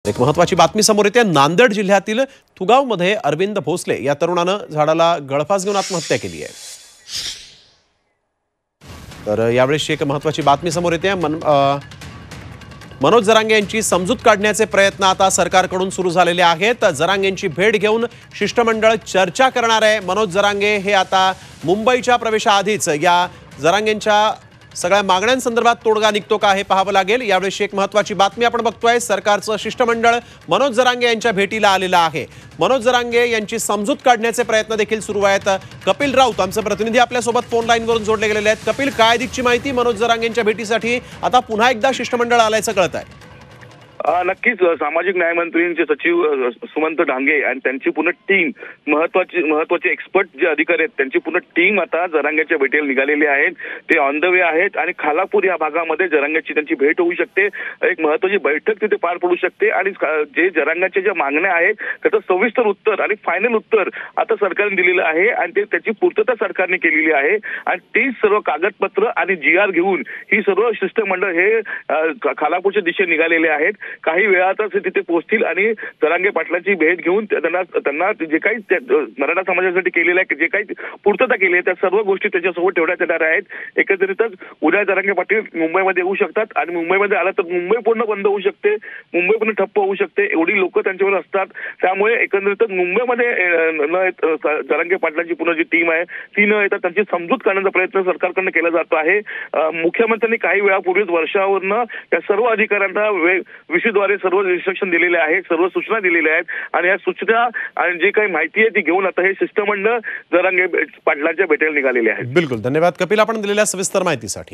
एक महत्त्वाची बातमी समोर येते। नांदेड जिल्ह्यातील तुगावमध्ये अरविंद भोसले या तरुणानं झाडाला गळफास घेऊन आत्महत्या केली आहे। तर यावेळी एक महत्त्वाची बातमी समोर येते। मनोज जरांगे यांची समजूत काढण्याचे प्रयत्न आता सरकारकडून सुरू झालेले आहेत। जरांगेंची भेट घेऊन शिष्टमंडळ चर्चा करणार आहे। मनोज जरांगे हे आता मुंबईच्या प्रवेशाआधीच या जरांगेंच्या सगळ्या मागण्यांसंदर्भात तोडगा निघतो का हे पाहावं लागेल। यावेळी एक महत्त्वाची बातमी आपण बघतोय। सरकारचं शिष्टमंडळ मनोज जरांगे यांच्या भेटीला आलेलं आहे। मनोज जरांगे यांची समजूत काढण्याचे प्रयत्न देखील सुरू आहेत। कपिल राऊत आमचे प्रतिनिधी आपल्या सोबत फोन लाईनवरून जोडले गेलेले आहेत। कपिल, काय अधिकची माहिती? मनोज जरांगेंच्या भेटीसाठी आता पुन्हा एकदा शिष्टमंडळ आल्याचं कळत आहे। नक्कीच सामाजिक न्यायमंत्रींचे सचिव सुमंत डांगे आणि त्यांची पूर्ण टीम, महत्वाचे एक्सपर्ट जे अधिकारी आहेत त्यांची पूर्ण टीम आता जरांगेच्या भेटीला निघालेली आहेत। ते ऑन द वे आहेत आणि खालापूर या भागामध्ये जरांगेची त्यांची भेट होऊ शकते। एक महत्वाची बैठक तिथे पार पडू शकते आणि जे जरांगेच्या ज्या मागण्या आहेत त्याचं सविस्तर उत्तर आणि फायनल उत्तर आता सरकारने दिलेलं आहे आणि त्याची पूर्तता सरकारने केलेली आहे। आणि ती सर्व कागदपत्र आणि GR घेऊन ही सर्व शिष्टमंडळ हे खालापूरच्या दिशेने निघालेले आहेत। काही वेळातच तिथे पोहोचतील आणि जरांगे पाटलांची भेट घेऊन त्यांना जे काही मराठा समाजासाठी केलेलं आहे, जे काही पूर्तता केली आहे त्या सर्व गोष्टी त्याच्यासोबत ठेवण्यात येणार आहेत। एकंदरीतच उद्या जरांगे पाटील मुंबईमध्ये येऊ शकतात आणि मुंबईमध्ये आला तर मुंबई पूर्ण बंद होऊ शकते, मुंबई पूर्ण ठप्प होऊ शकते, एवढी लोक त्यांच्यावर असतात। त्यामुळे एकंदरीतच मुंबईमध्ये जरांगे पाटलांची पूर्ण जी टीम आहे ती न येता त्यांची समजूत करण्याचा प्रयत्न सरकारकडून केला जातो आहे। मुख्यमंत्र्यांनी काही वेळापूर्वीच वर्षावरनं या सर्व अधिकाऱ्यांना द्वारे सर्व इन्स्ट्रक्शन दिलेले आहेत, सर्व सूचना दिलेल्या आहेत आणि या सूचना आणि जी काही माहिती आहे ती घेऊन आता हे शिष्टमंडळ जरांगे पाटलांच्या भेटीला निघालेले आहेत। बिलकुल, धन्यवाद कपिल आपण दिलेल्या सविस्तर माहितीसाठी।